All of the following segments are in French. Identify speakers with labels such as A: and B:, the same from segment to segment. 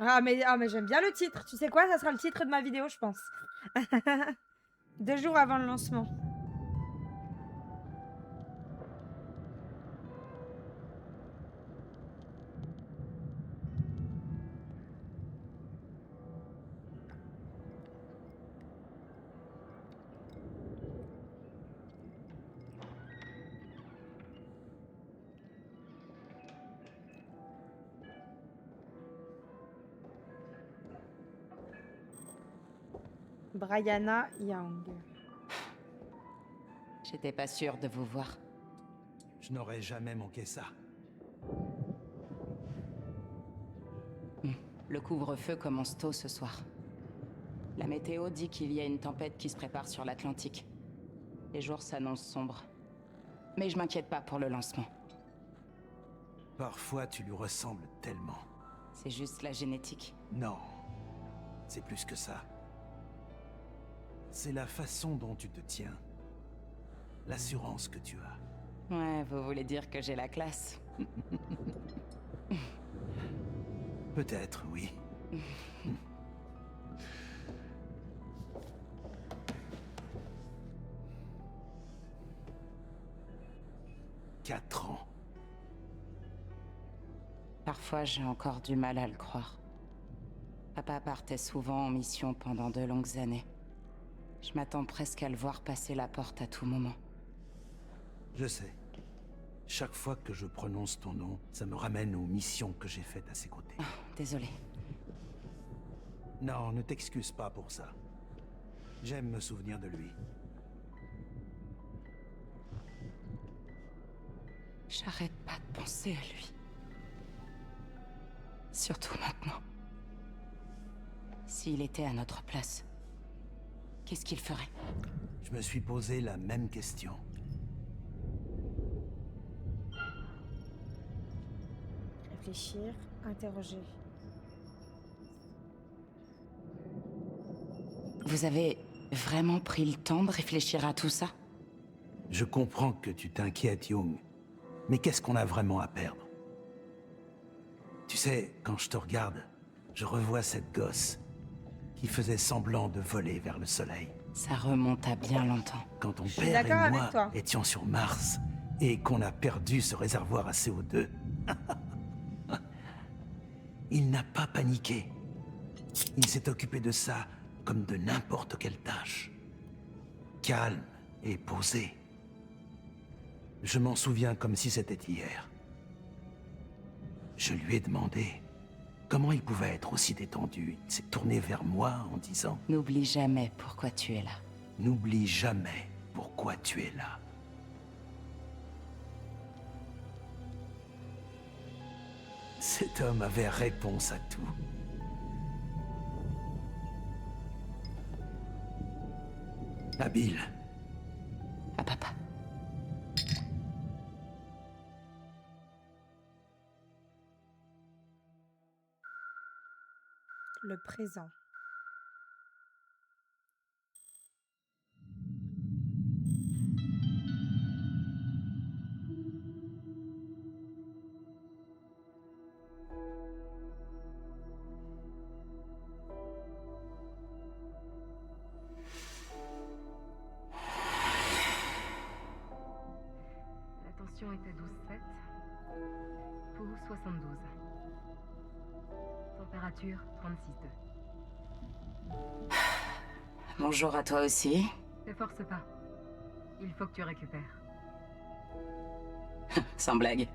A: Ah mais j'aime bien le titre. Tu sais quoi? Ça sera le titre de ma vidéo, je pense. 2 jours avant le lancement. Brianna Young.
B: J'étais pas sûre de vous voir.
C: Je n'aurais jamais manqué ça.
B: Le couvre-feu commence tôt ce soir. La météo dit qu'il y a une tempête qui se prépare sur l'Atlantique. Les jours s'annoncent sombres. Mais je m'inquiète pas pour le lancement.
C: Parfois, tu lui ressembles tellement.
B: C'est juste la génétique.
C: Non, c'est plus que ça. C'est la façon dont tu te tiens. L'assurance que tu as.
B: Ouais, vous voulez dire que j'ai la classe.
C: Peut-être, oui. 4 ans.
B: Parfois, j'ai encore du mal à le croire. Papa partait souvent en mission pendant de longues années. Je m'attends presque à le voir passer la porte à tout moment.
C: Je sais. Chaque fois que je prononce ton nom, ça me ramène aux missions que j'ai faites à ses côtés.
B: Désolé.
C: Non, ne t'excuse pas pour ça. J'aime me souvenir de lui.
B: J'arrête pas de penser à lui. Surtout maintenant. S'il était à notre place, qu'est-ce qu'il ferait?
C: Je me suis posé la même question.
A: Réfléchir, interroger.
B: Vous avez vraiment pris le temps de réfléchir à tout ça?
C: Je comprends que tu t'inquiètes, Young. Mais qu'est-ce qu'on a vraiment à perdre? Tu sais, quand je te regarde, je revois cette gosse qui faisait semblant de voler vers le soleil.
B: Ça remonte à bien longtemps.
C: Quand ton
A: suis
C: père
A: d'accord
C: et
A: avec
C: moi
A: toi.
C: étions sur Mars et qu'on a perdu ce réservoir à CO2, il n'a pas paniqué. Il s'est occupé de ça comme de n'importe quelle tâche. Calme et posé. Je m'en souviens comme si c'était hier. Je lui ai demandé comment il pouvait être aussi détendu. Il s'est tourné vers moi en disant
B: N'oublie jamais pourquoi tu es là.
C: « N'oublie jamais pourquoi tu es là. » Cet homme avait réponse à tout. Habile.
B: À papa.
A: Le présent.
D: La tension est à 12,7. Pouls 72. Température 36,2.
B: Bonjour à toi aussi.
D: Ne force pas. Il faut que tu récupères.
B: Sans blague.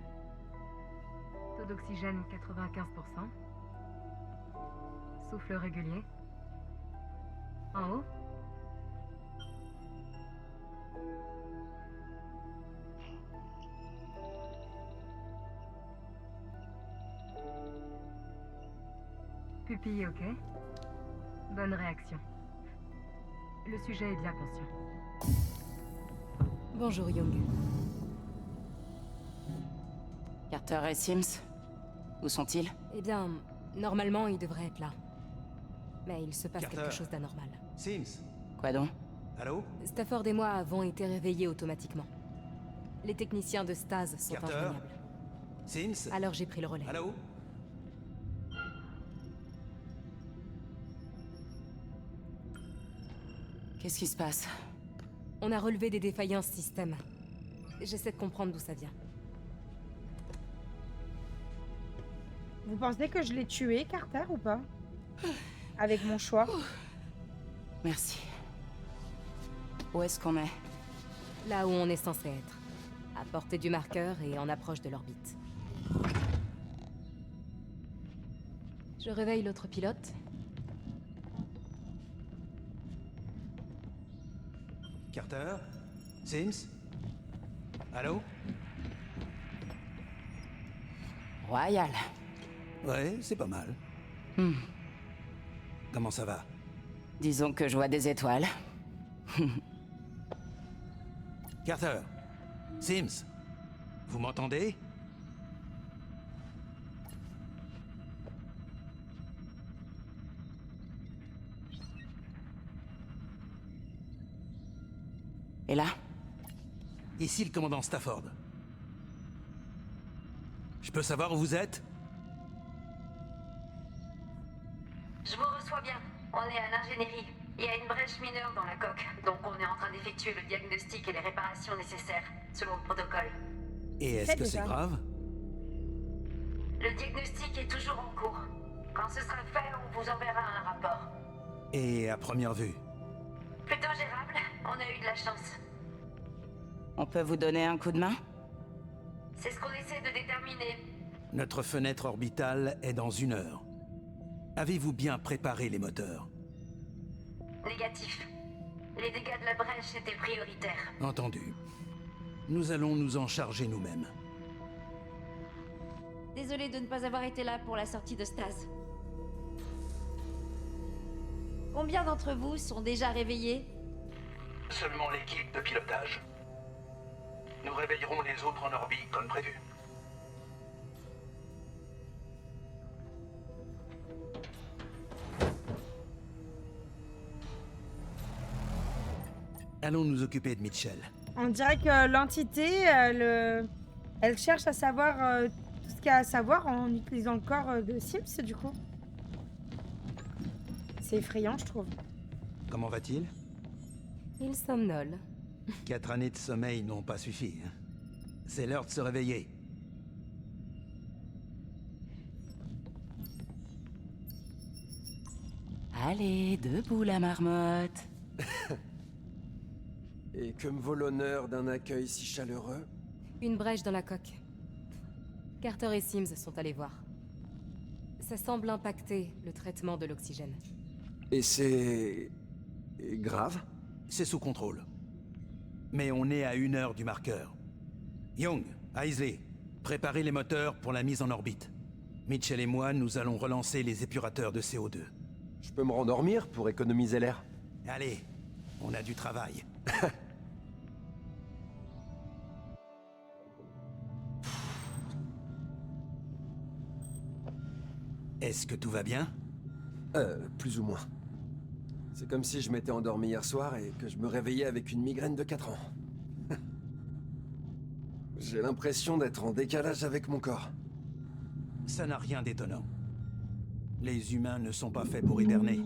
D: Taux d'oxygène 95%. Souffle régulier. En haut. Pupille ok. Bonne réaction. Le sujet est bien conscient.
E: Bonjour Young.
B: Carter et Sims, où sont-ils?
E: Eh bien, normalement, il devrait être là. Mais il se passe
C: Carter.
E: quelque chose d'anormal.
C: Sims.
B: Quoi donc?
C: Allô?
E: Stafford et moi avons été réveillés automatiquement. Les techniciens de Stase sont
C: Carter.
E: injoignables.
C: Sims.
E: Alors j'ai pris le relais.
C: Allô?
B: Qu'est-ce qui se passe?
E: On a relevé des défaillances système. J'essaie de comprendre d'où ça vient.
A: Vous pensez que je l'ai tué, Carter, ou pas? Avec mon choix.
B: Merci. Où est-ce qu'on est?
E: Là où on est censé être. À portée du marqueur et en approche de l'orbite. Je réveille l'autre pilote.
C: Carter? Sims? Allô?
B: Royal.
C: Ouais, c'est pas mal. Comment ça va?
B: Disons que je vois des étoiles.
C: Carter? Sims? Vous m'entendez?
B: Et là?
C: Ici le commandant Stafford. Je peux savoir où vous êtes?
F: Je vous reçois bien. On est à l'ingénierie. Il y a une brèche mineure dans la coque, donc on est en train d'effectuer le diagnostic et les réparations nécessaires, selon le protocole.
C: Et est-ce
A: Fait
C: que c'est
A: déjà.
C: grave?
F: Le diagnostic est toujours en cours. Quand ce sera fait, on vous enverra un rapport.
C: Et à première vue?
F: Plutôt gérable, on a eu de la chance.
B: On peut vous donner un coup de main?
F: C'est ce qu'on essaie de déterminer.
C: Notre fenêtre orbitale est dans 1 heure. Avez-vous bien préparé les moteurs?
F: Négatif. Les dégâts de la brèche étaient prioritaires.
C: Entendu. Nous allons nous en charger nous-mêmes.
G: Désolé de ne pas avoir été là pour la sortie de Stase. Combien d'entre vous sont déjà réveillés?
C: Seulement l'équipe de pilotage. Nous réveillerons les autres en orbite comme prévu. Allons nous occuper de Mitchell.
A: On dirait que l'entité, elle cherche à savoir tout ce qu'il y a à savoir en utilisant le corps de Sims, du coup. C'est effrayant, je trouve.
C: Comment va-t-il?
E: Il somnole.
C: 4 années de sommeil n'ont pas suffi. Hein. C'est l'heure de se réveiller.
B: Allez, debout la marmotte.
H: Et que me vaut l'honneur d'un accueil si chaleureux?
E: Une brèche dans la coque. Carter et Sims sont allés voir. Ça semble impacter le traitement de l'oxygène.
H: Et c'est... grave?
C: C'est sous contrôle. Mais on est à 1 heure du marqueur. Young, Isley, préparez les moteurs pour la mise en orbite. Mitchell et moi, nous allons relancer les épurateurs de CO2.
H: Je peux me rendormir pour économiser l'air?
C: Allez, on a du travail. Est-ce que tout va bien?
H: Plus ou moins. C'est comme si je m'étais endormi hier soir et que je me réveillais avec une migraine de 4 ans. J'ai l'impression d'être en décalage avec mon corps.
C: Ça n'a rien d'étonnant. Les humains ne sont pas faits pour hiberner.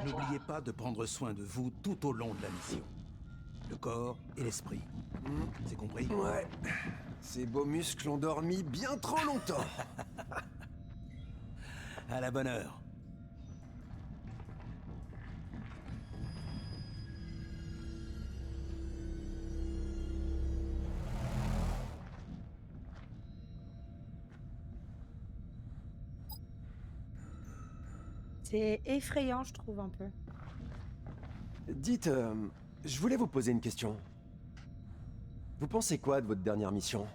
C: N'oubliez pas de prendre soin de vous tout au long de la mission. Le corps et l'esprit. C'est compris?
H: Ouais. Ces beaux muscles ont dormi bien trop longtemps.
C: À la bonne heure.
A: C'est effrayant, je trouve, un peu.
H: Dites, je voulais vous poser une question. Vous pensez quoi de votre dernière mission?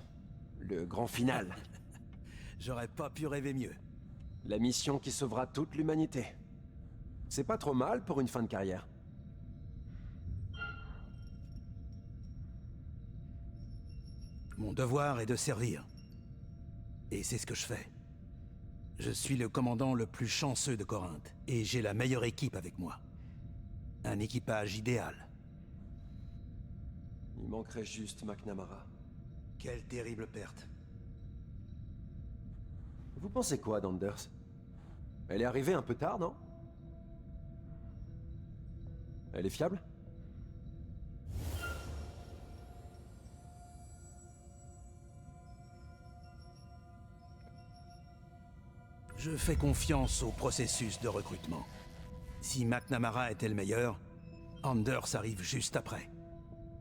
H: Le grand final?
C: J'aurais pas pu rêver mieux.
H: La mission qui sauvera toute l'humanité. C'est pas trop mal pour une fin de carrière.
C: Mon devoir est de servir. Et c'est ce que je fais. Je suis le commandant le plus chanceux de Corinthe, et j'ai la meilleure équipe avec moi. Un équipage idéal.
H: Il manquerait juste McNamara.
C: Quelle terrible perte.
H: Vous pensez quoi d'Anders? Elle est arrivée un peu tard, non? Elle est fiable?
C: Je fais confiance au processus de recrutement. Si McNamara était le meilleur, Anders arrive juste après.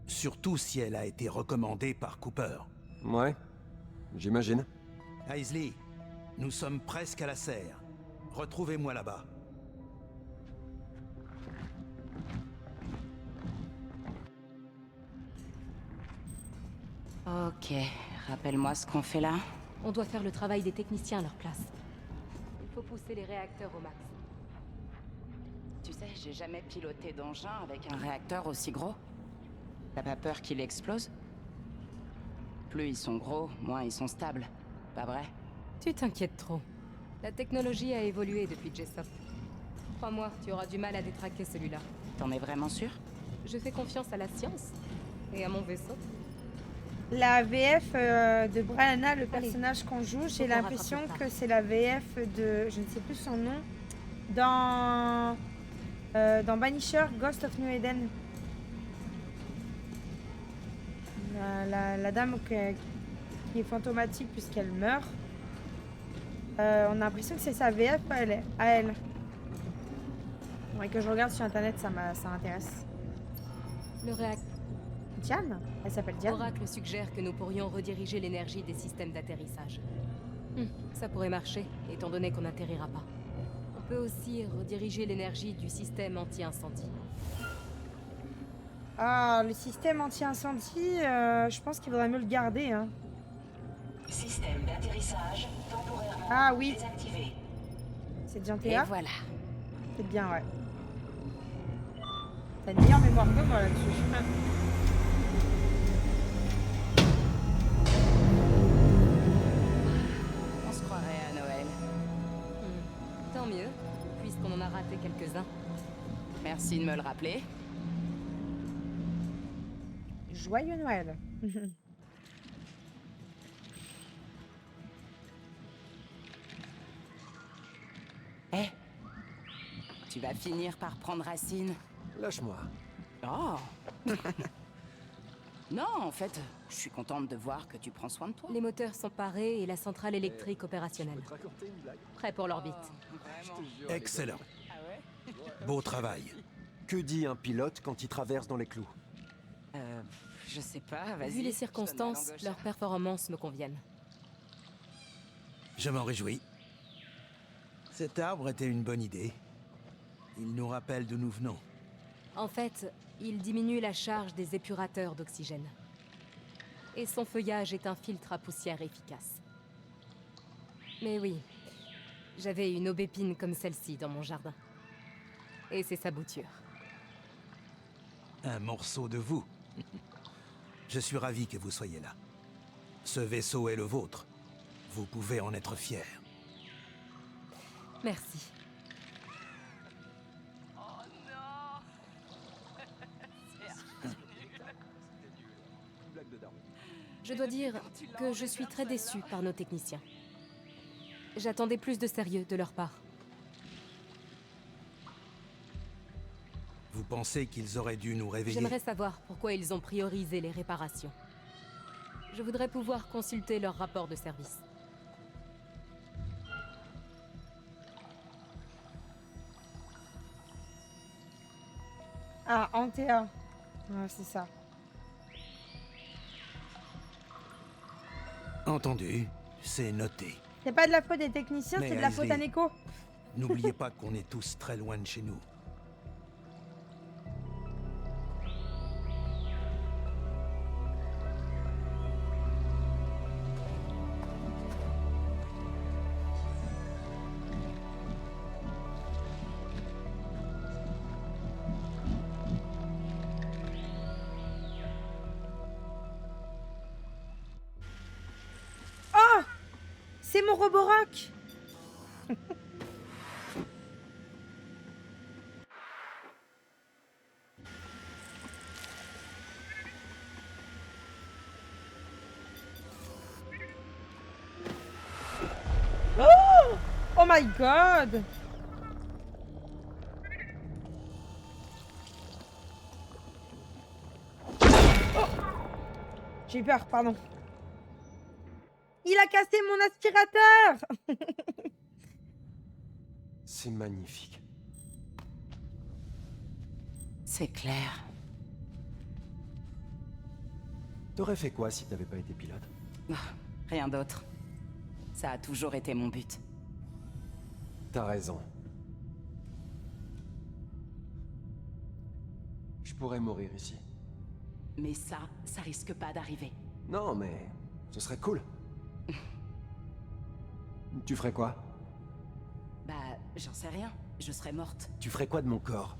C: Surtout si elle a été recommandée par Cooper.
H: Ouais, j'imagine.
C: Aisley, nous sommes presque à la serre. Retrouvez-moi là-bas.
B: Ok, rappelle-moi ce qu'on fait là.
E: On doit faire le travail des techniciens à leur place. Il faut pousser les réacteurs au max.
B: Tu sais, j'ai jamais piloté d'engin avec un réacteur aussi gros. T'as pas peur qu'il explose? Plus ils sont gros, moins ils sont stables. Pas vrai?
E: Tu t'inquiètes trop. La technologie a évolué depuis Jessup. Crois-moi, tu auras du mal à détraquer celui-là.
B: T'en es vraiment sûr?
E: Je fais confiance à la science. Et à mon vaisseau.
A: La VF de Brianna, le personnage qu'on joue, j'ai
E: qu'on
A: l'impression
E: rattrape ça.
A: que c'est la VF de... Je ne sais plus son nom. Dans Banisher, Ghost of New Eden. La dame qui est fantomatique puisqu'elle meurt. On a l'impression que c'est sa VF à elle. Ouais, que je regarde sur internet, ça m'intéresse.
E: Le réacteur
A: Diane? Elle s'appelle Diane?
E: Oracle suggère que nous pourrions rediriger l'énergie des systèmes d'atterrissage. Ça pourrait marcher, étant donné qu'on n'atterrira pas. On peut aussi rediriger l'énergie du système anti-incendie.
A: Ah, le système anti-incendie, je pense qu'il vaudrait mieux le garder. Hein.
I: Système d'atterrissage temporairement
A: Ah oui,
I: désactivé.
A: c'est bien
B: Et
A: Théa.
B: voilà.
A: C'est bien, ouais. T'as une meilleure mémoire que moi là-dessus.
B: On se croirait à Noël.
E: Tant mieux, puisqu'on en a raté quelques-uns.
B: Merci de me le rappeler.
A: Joyeux Noël.
B: Eh, tu vas finir par prendre racine.
H: Lâche-moi.
B: Oh. Non, en fait, je suis contente de voir que tu prends soin de toi.
E: Les moteurs sont parés et la centrale électrique opérationnelle.
H: Te raconter une blague?
E: Prêt pour l'orbite.
C: Excellent. Beau travail.
H: Que dit un pilote quand il traverse dans les clous?
B: Je sais pas, vas-y.
E: Vu les
B: je te donne
E: circonstances,
B: la langue
E: leurs performances me conviennent.
C: Je m'en réjouis. Cet arbre était une bonne idée. Il nous rappelle d'où nous venons.
E: En fait, il diminue la charge des épurateurs d'oxygène. Et son feuillage est un filtre à poussière efficace. Mais oui, j'avais une aubépine comme celle-ci dans mon jardin. Et c'est sa bouture.
C: Un morceau de vous. Je suis ravi que vous soyez là. Ce vaisseau est le vôtre. Vous pouvez en être fier.
E: Merci. Je dois dire que je suis très déçue par nos techniciens. J'attendais plus de sérieux de leur part.
C: Vous pensez qu'ils auraient dû nous réveiller?
E: J'aimerais savoir pourquoi ils ont priorisé les réparations. Je voudrais pouvoir consulter leur rapport de service.
A: Ah, Antea. Ouais, c'est ça.
C: Entendu, c'est noté.
A: C'est pas de la faute des techniciens,
C: Mais
A: c'est de la faute à
C: Aisley-
A: Neko.
C: N'oubliez pas qu'on est tous très loin de chez nous.
A: C'est mon Roborock. Oh my god. J'ai eu peur, pardon. Il a cassé mon aspirateur.
H: C'est magnifique.
B: C'est clair.
H: T'aurais fait quoi si t'avais pas été pilote?
B: Ah, rien d'autre. Ça a toujours été mon but.
H: T'as raison. Je pourrais mourir ici.
B: Mais ça risque pas d'arriver.
H: Non, mais ce serait cool. Tu ferais quoi?
B: Bah, j'en sais rien. Je serais morte.
H: Tu ferais quoi de mon corps?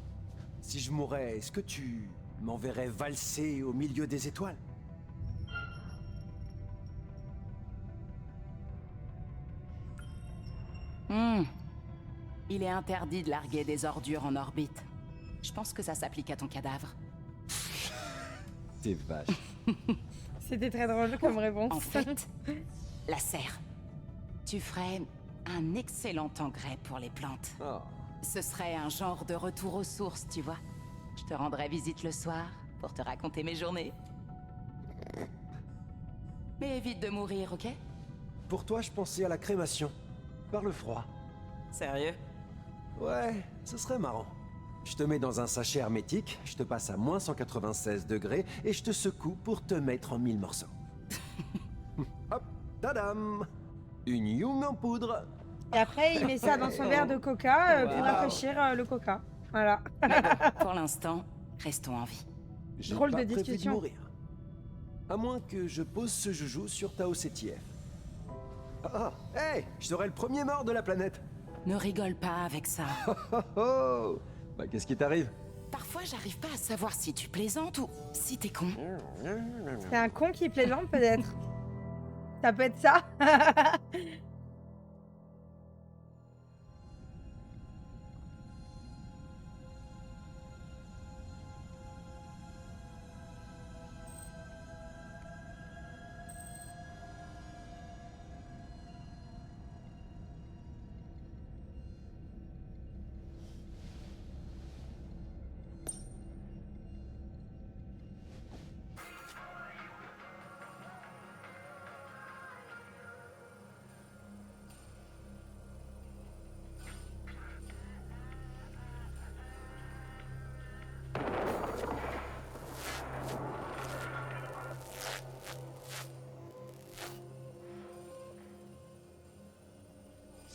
H: Si je mourais, est-ce que tu m'enverrais valser au milieu des étoiles?
B: Il est interdit de larguer des ordures en orbite. Je pense que ça s'applique à ton cadavre.
H: T'es vache.
A: C'était très drôle comme réponse.
B: En fait, la serre. Tu ferais un excellent engrais pour les plantes.
H: Oh.
B: Ce serait un genre de retour aux sources, tu vois. Je te rendrais visite le soir pour te raconter mes journées. Mais évite de mourir, ok?
H: Pour toi, je pensais à la crémation. Par le froid.
B: Sérieux?
H: Ouais, ce serait marrant. Je te mets dans un sachet hermétique, je te passe à moins 196 degrés et je te secoue pour te mettre en 1000 morceaux. Hop, tadam! Une Young en poudre.
A: Et après, il met ça dans son verre de coca pour
H: Wow.
A: rafraîchir le coca. Voilà.
B: Pour l'instant, restons en vie.
H: J'ai
A: Drôle
H: pas
A: de
H: prévu
A: discussion.
H: mourir. À moins que je pose ce joujou sur Tao CTF. Ah, hey, je serai le premier mort de la planète.
B: Ne rigole pas avec ça.
H: Oh oh. Bah qu'est-ce qui t'arrive?
B: Parfois, j'arrive pas à savoir si tu plaisantes ou si t'es con.
A: C'est un con qui plaisante peut-être. Ça peut être ça.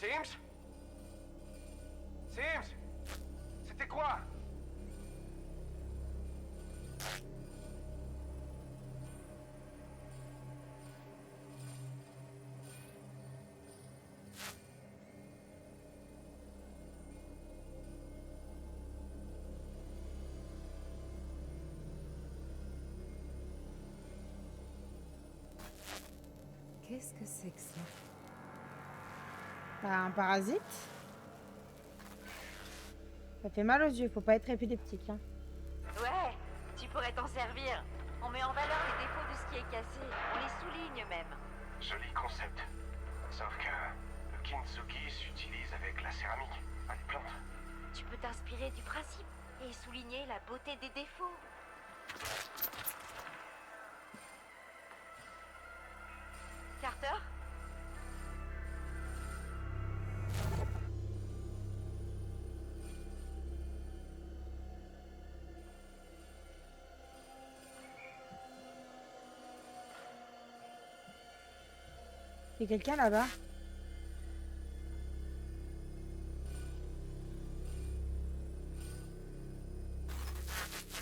J: Sims? Sims? C'était quoi?
E: Qu'est-ce que c'est que ça?
A: Bah, un parasite. Ça fait mal aux yeux, faut pas être épileptique. Hein.
G: Ouais, tu pourrais t'en servir. On met en valeur les défauts de ce qui est cassé. On les souligne même.
J: Joli concept. Sauf que le kintsugi s'utilise avec la céramique, pas les plantes.
G: Tu peux t'inspirer du principe et souligner la beauté des défauts. Carter?
A: Il y a quelqu'un là-bas.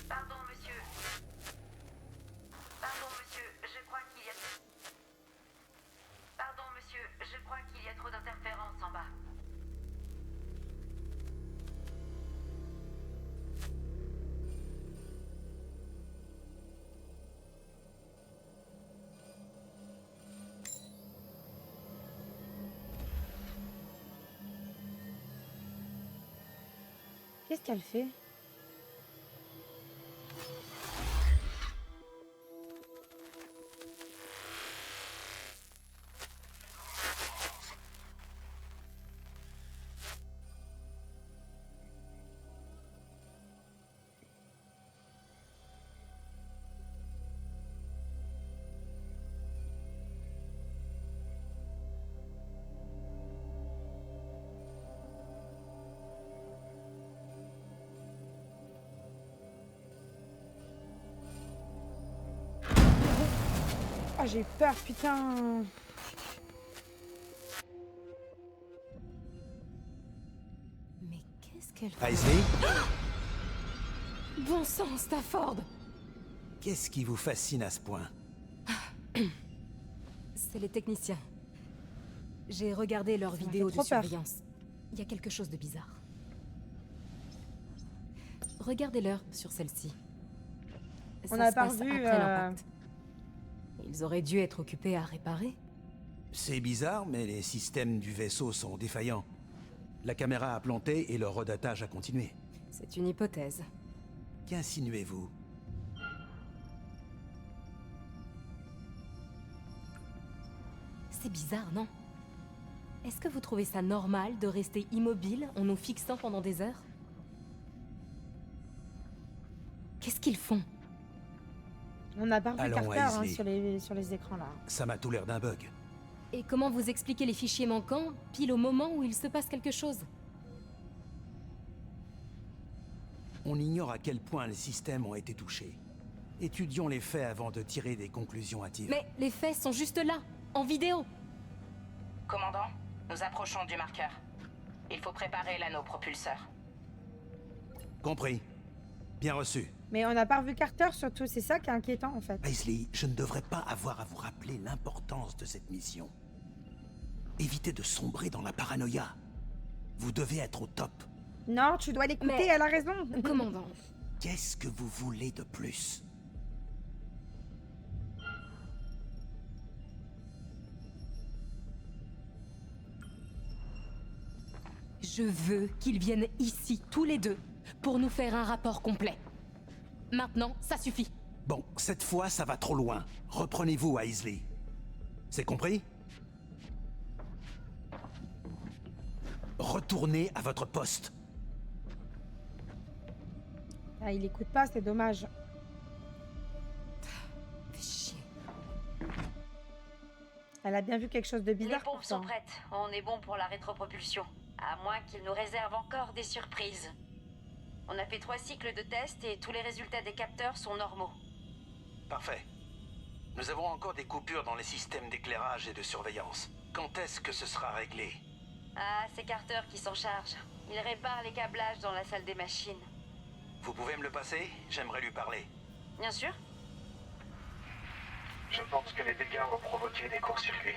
F: Pardon, monsieur. Pardon, monsieur, je crois qu'il y a... Pardon, monsieur, je crois qu'il y a trop d'interférences en bas.
A: Qu'est-ce qu'elle fait? Oh, j'ai peur, putain.
E: Mais qu'est-ce qu'elle fait?
C: Isley,
E: Bon sang, Stafford!
C: qu'est-ce qui vous fascine à ce point?
E: C'est les techniciens. J'ai regardé leurs
A: Ça m'a
E: vidéos
A: fait
E: de
A: trop peur.
E: surveillance. Il y a quelque chose de bizarre. Regardez-leur sur celle-ci.
A: On
E: Ça
A: n'a
E: se
A: pas
E: passe
A: revu,
E: après l'impact. Ils auraient dû être occupés à réparer.
C: C'est bizarre, mais les systèmes du vaisseau sont défaillants. La caméra a planté et le redatage a continué.
E: C'est une hypothèse.
C: Qu'insinuez-vous?
E: C'est bizarre, non? Est-ce que vous trouvez ça normal de rester immobile en nous fixant pendant des heures? Qu'est-ce qu'ils font?
A: On n'a pas revu
C: Allons,
A: Carter hein,
C: Isley.
A: sur les écrans là.
C: Ça m'a tout l'air d'un bug.
E: Et comment vous expliquez les fichiers manquants, pile au moment où il se passe quelque chose?
C: On ignore à quel point les systèmes ont été touchés. Étudions les faits avant de tirer des conclusions hâtives.
E: Mais les faits sont juste là, en vidéo.
B: Commandant, nous approchons du marqueur. Il faut préparer l'anneau propulseur.
C: Compris. Bien reçu.
A: Mais on n'a pas revu Carter surtout, c'est ça qui est inquiétant en fait.
C: Isley, je ne devrais pas avoir à vous rappeler l'importance de cette mission. Évitez de sombrer dans la paranoïa. Vous devez être au top.
A: Non, tu dois l'écouter,
E: Mais-
A: elle a raison.
E: Commandant,
C: Qu'est-ce que vous voulez de plus?
E: je veux qu'ils viennent ici, tous les deux, pour nous faire un rapport complet. Maintenant, ça suffit.
C: Bon, cette fois, ça va trop loin. Reprenez-vous, Isley. C'est compris? Retournez à votre poste.
A: Ah, il écoute pas, c'est dommage.
E: Fais chier.
A: Elle a bien vu quelque chose de
F: Les
A: bizarre.
F: pompes sont
A: pourtant.
F: prêtes. On est bon pour la rétropropulsion. À moins qu'ils nous réservent encore des surprises. On a fait 3 cycles de tests et tous les résultats des capteurs sont normaux.
C: Parfait. Nous avons encore des coupures dans les systèmes d'éclairage et de surveillance. Quand est-ce que ce sera réglé?
F: Ah, c'est Carter qui s'en charge. Il répare les câblages dans la salle des machines.
C: Vous pouvez me le passer? J'aimerais lui parler.
F: Bien sûr.
J: Je pense que les dégâts ont provoqué des courts-circuits.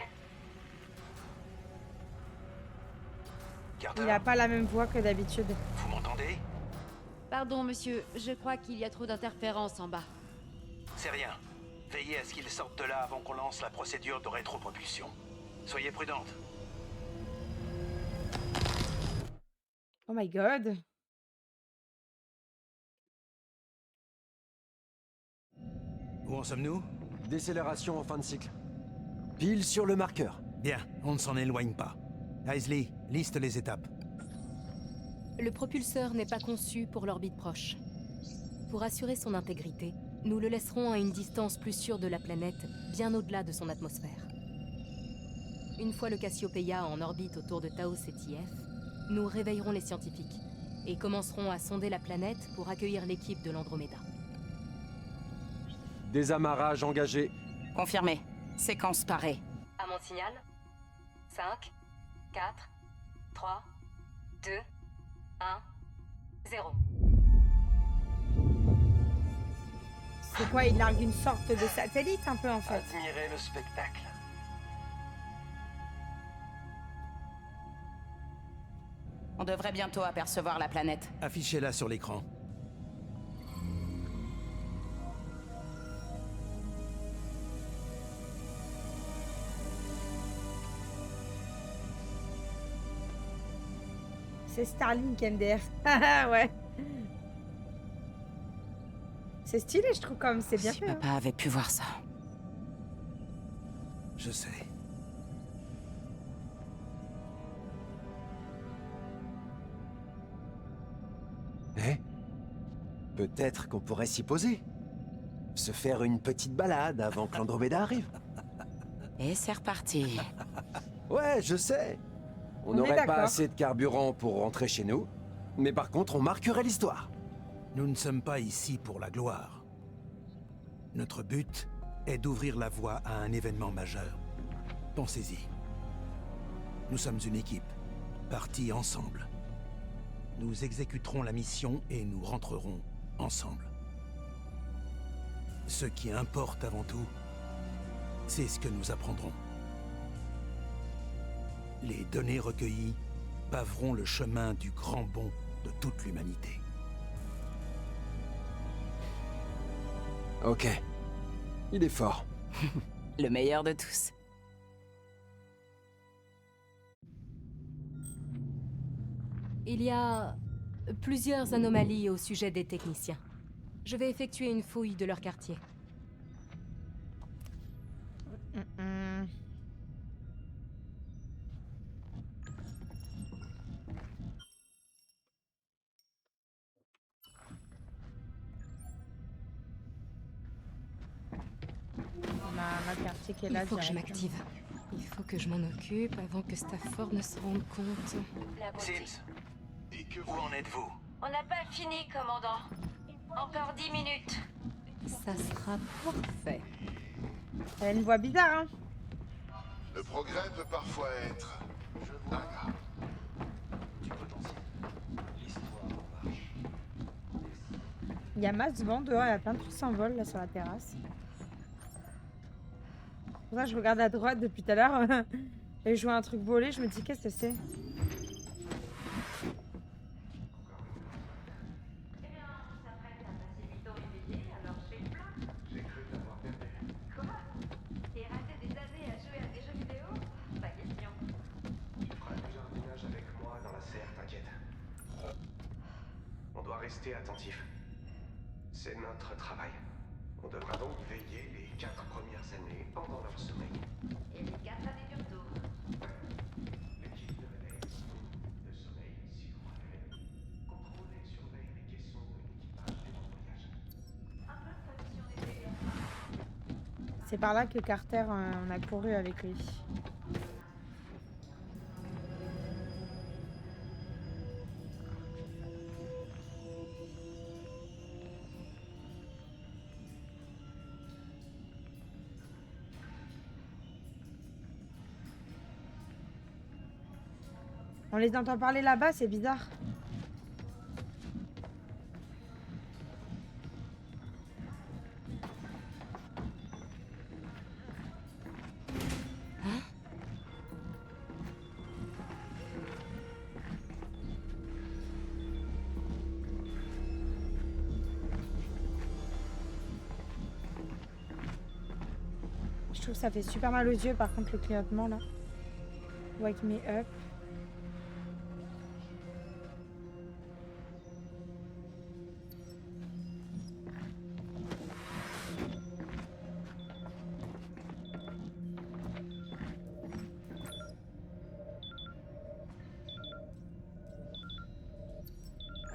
C: Carter,
A: Il a pas la même voix que d'habitude.
C: vous m'entendez?
K: Pardon, monsieur, je crois qu'il y a trop d'interférences en bas.
C: C'est rien. Veillez à ce qu'il sorte de là avant qu'on lance la procédure de rétropropulsion. Soyez prudente.
A: Oh my god.
C: Où en sommes-nous?
H: Décélération en fin de cycle. Pile sur le marqueur.
C: Bien, on ne s'en éloigne pas. Isley, liste les étapes.
E: Le propulseur n'est pas conçu pour l'orbite proche. Pour assurer son intégrité, nous le laisserons à une distance plus sûre de la planète, bien au-delà de son atmosphère. Une fois le Cassiopeia en orbite autour de Tau Ceti F, nous réveillerons les scientifiques et commencerons à sonder la planète pour accueillir l'équipe de l'Andromeda.
H: Désamarrage engagé.
B: Confirmé. Séquence parée.
F: À mon signal. 5, 4, 3, 2, 1, 0.
A: C'est quoi, il largue une sorte de satellite un peu en fait.
J: Admirez le spectacle.
B: On devrait bientôt apercevoir la planète.
C: Affichez-la sur l'écran.
A: C'est Starlink MDR. Ah ouais. C'est stylé, je trouve, comme c'est bien
B: Si
A: fait. hein.
B: papa avait pu voir ça.
C: Je sais.
H: Eh? Peut-être qu'on pourrait s'y poser. Se faire une petite balade avant que l'Andromeda arrive.
B: Et c'est reparti.
H: Ouais, je sais. On
A: On est
H: n'aurait pas
A: d'accord.
H: assez de carburant pour rentrer chez nous. Mais par contre, on marquerait l'histoire.
C: Nous ne sommes pas ici pour la gloire. Notre but est d'ouvrir la voie à un événement majeur. Pensez-y. Nous sommes une équipe, partie ensemble. Nous exécuterons la mission et nous rentrerons ensemble. Ce qui importe avant tout, c'est ce que nous apprendrons. Les données recueillies paveront le chemin du grand bond de toute l'humanité.
H: Ok. Il est fort.
B: Le meilleur de tous.
E: Il y a plusieurs anomalies au sujet des techniciens. Je vais effectuer une fouille de leur quartier.
A: Ma quartier qui est
E: Il
A: là
E: faut que je
A: direct.
E: m'active. Il faut que je m'en occupe avant que Stafford ne se rende compte.
G: La beauté.
C: Sims, et que vous en êtes-vous?
F: On n'a pas fini, commandant. Encore 10 minutes.
E: Ça sera parfait.
A: Elle a une voix bizarre, hein.
L: Le progrès peut parfois être ingrat.
A: Il y a masse de vent dehors, il y a plein de trucs qui s'envolent là sur la terrasse. Pour ça, je regarde à droite depuis tout à l'heure et je vois un truc voler, je me dis qu'est-ce que c'est?
J: J'ai cru t'avoir perdu.
G: Quoi? Et raté des années à jouer à des jeux vidéo? Pas question.
J: Tu feras du jardinage avec moi dans la serre, t'inquiète. On doit rester attentif. C'est notre travail. On devra donc veiller les 4 premières années pendant leur sommeil.
G: Et les 4 années du retour.
J: L'équipe de réveil, de sommeil, si vous préférez. Contrôle et surveille les caissons de l'équipage durant le voyage.
G: Un peu de tradition des délires.
A: C'est par là que Carter, on a couru avec lui. On les entend parler là-bas, c'est bizarre. Je trouve que ça fait super mal aux yeux, par contre, le clignotement là. Wake me up.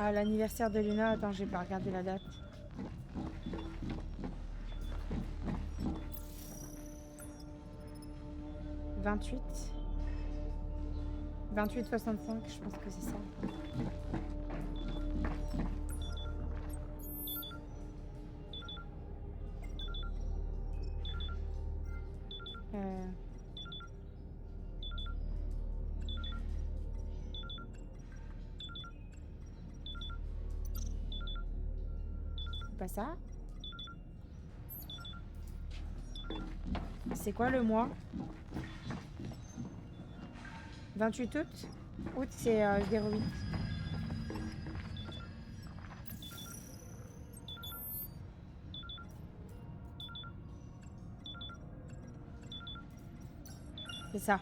A: Ah, l'anniversaire de Luna, attends, j'ai pas regardé la date. « 28 65, je pense que c'est ça. Pas ça. C'est quoi le mois? 28 août? Août, c'est 08. C'est ça.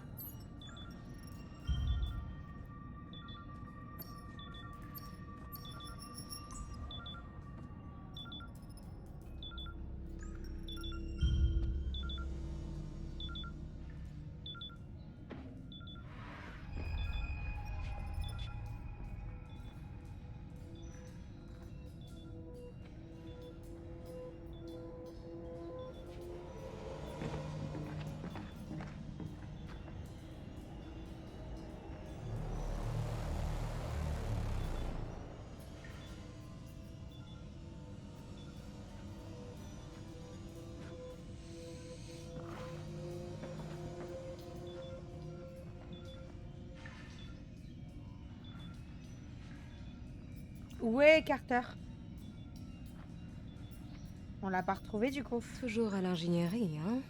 A: Où est Carter? On l'a pas retrouvé du coup.
E: Toujours à l'ingénierie, hein?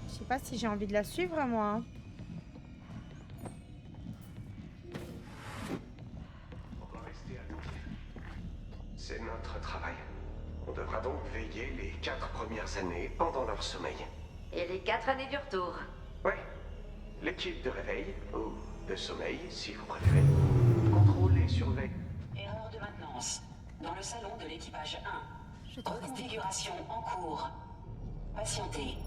A: Je sais pas si j'ai envie de la suivre moi. Hein.
J: On doit rester attentif. C'est notre travail. On devra donc veiller les 4 premières années pendant leur sommeil.
F: Et les 4 années du retour.
J: Ouais. L'équipe de réveil, ou de sommeil si vous préférez, contrôle et surveille.
I: Erreur de maintenance. Dans le salon de l'équipage 1.
E: Je dois rester.
I: Reconfiguration en cours. Patientez.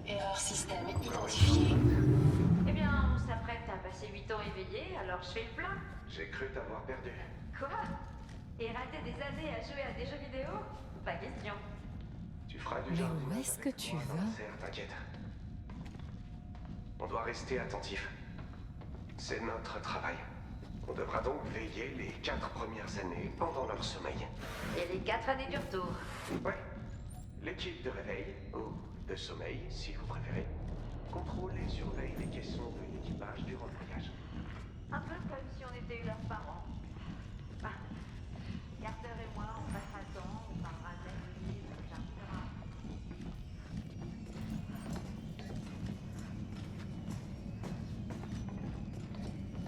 I: Erreur système identifiée.
F: Eh bien, on s'apprête à passer 8 ans éveillés, alors je fais le plein.
J: J'ai cru t'avoir perdu.
F: Quoi? Et rater des années à jouer à des jeux vidéo? Pas question.
J: Tu feras du
E: Mais
J: jardinage
E: où est-ce que
J: avec
E: tu
J: moi dans
E: vas?
J: la serre, t'inquiète. On doit rester attentif. C'est notre travail. On devra donc veiller les 4 premières années pendant leur sommeil.
F: Et les 4 années du retour.
J: Ouais. L'équipe de réveil, ou de sommeil si vous préférez, contrôle et surveille les caissons de l'équipage durant le voyage.
F: Un peu comme si on était eu leurs parents. Ah. Carter et moi, on passera le temps, on parlera de la vie, on jardinera.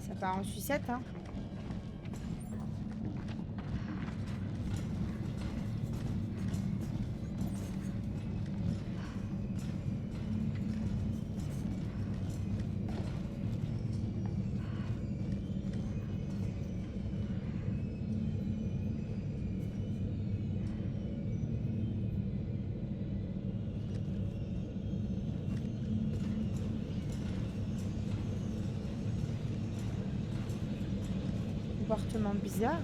A: Ça part en sucette, hein. Comportement bizarre.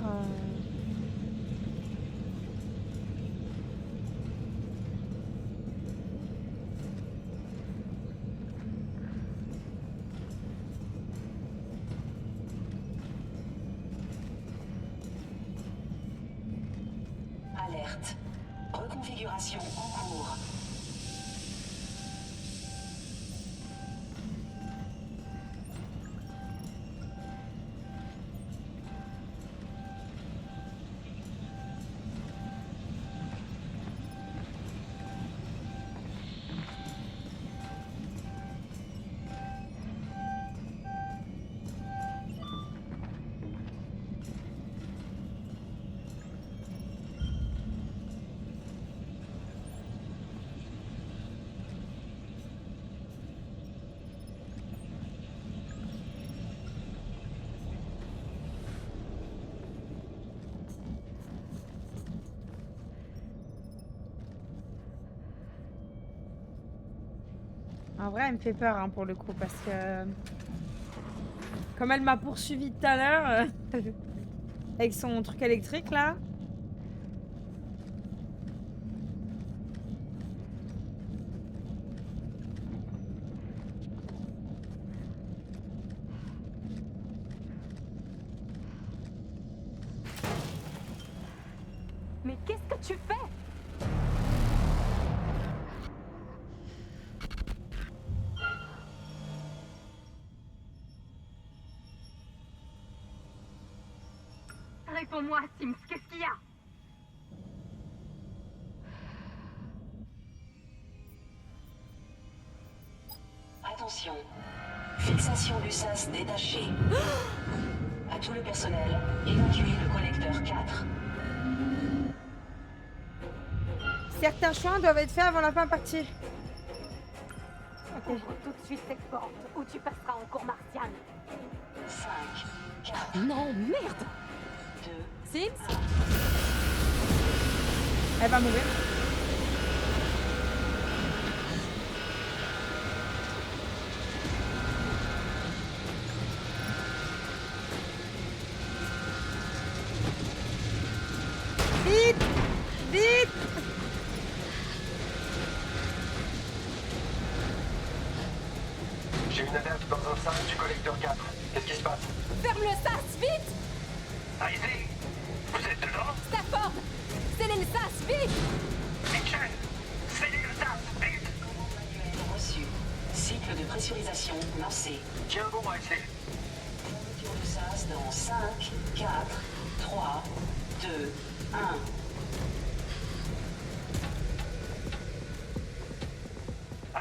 I: Alerte. Reconfiguration en cours.
A: En vrai, elle me fait peur hein, pour le coup parce que comme elle m'a poursuivi tout à l'heure avec son truc électrique là.
E: Mais qu'est-ce que tu fais?
K: Réponds-moi, Sims, qu'est-ce qu'il y a?
I: Attention. Fixation du sas détaché. À tout le personnel, évacuez le collecteur 4.
A: Certains choix doivent être faits avant la fin partie.
K: Ouvre tout de suite cette porte ou tu passeras en cour martiale.
I: 5, 4,
E: Non, merde!
I: 2,
E: Sims?
A: Elle va mourir. Vite! Vite!
J: J'ai une alerte dans un sas du collecteur 4. Qu'est-ce qui se passe?
E: Ferme le sas, vite!
J: Isley, vous êtes dedans?
E: Stafford! Scellez le sas, vite!
J: Mitchell, scellez le sas, vite!
I: Commande manuelle reçue. Cycle de pressurisation lancé.
J: Tiens bon, Isley.
I: Fermeture du sas dans 5, 4, 3, 2, 1.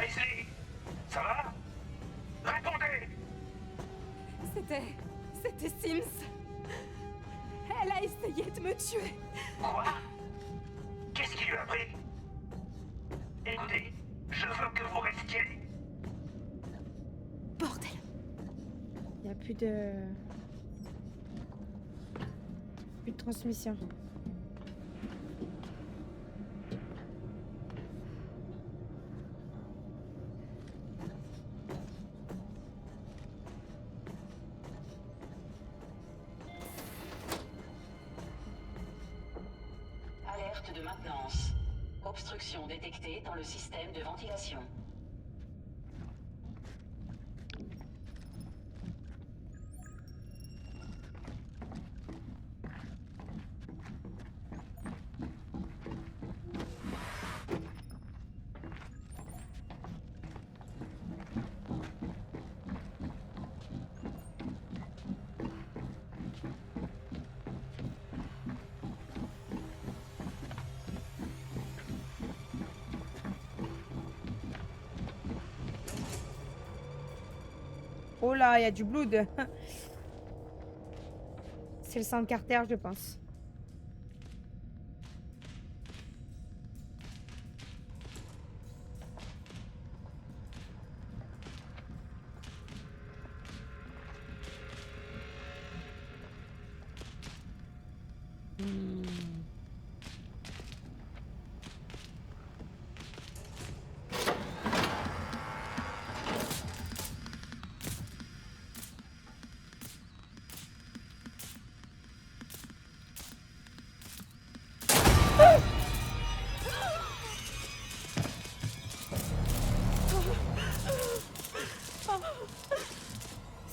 J: Isley, ça va? Répondez!
E: C'était Sims. Elle a essayé de me tuer.
J: Quoi? Qu'est-ce qui lui a pris? Écoutez, je veux que vous restiez.
E: Bordel.
A: Il n'y a plus de... Plus de transmission.
I: Alerte de maintenance. Obstruction détectée dans le système de ventilation.
A: Oh là, il y a du blood. C'est le sang de Carter, je pense.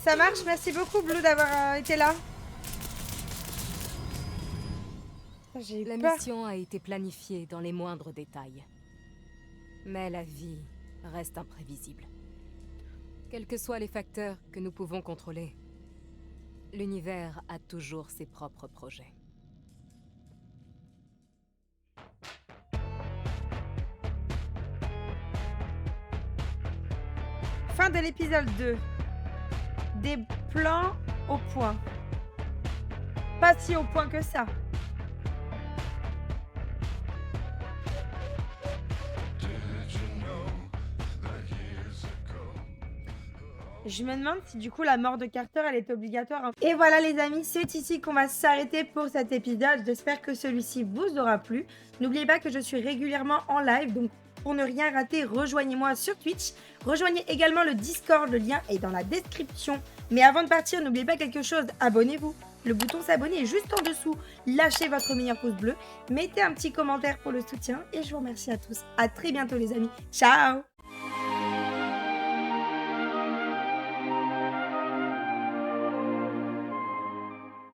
A: Ça marche, merci beaucoup Blue d'avoir été là. J'ai eu
E: La
A: peur.
E: mission a été planifiée dans les moindres détails. Mais la vie reste imprévisible. Quels que soient les facteurs que nous pouvons contrôler, l'univers a toujours ses propres projets.
A: Fin de l'épisode 2. Des plans au point. Pas si au point que ça. Je me demande si du coup la mort de Carter elle est obligatoire. Et voilà les amis, c'est ici qu'on va s'arrêter pour cet épisode. J'espère que celui-ci vous aura plu. N'oubliez pas que je suis régulièrement en live, donc pour ne rien rater, rejoignez-moi sur Twitch. Rejoignez également le Discord, le lien est dans la description. Mais avant de partir, n'oubliez pas quelque chose, abonnez-vous. Le bouton s'abonner est juste en dessous. Lâchez votre meilleur pouce bleu, mettez un petit commentaire pour le soutien et je vous remercie à tous. À très bientôt les amis. Ciao!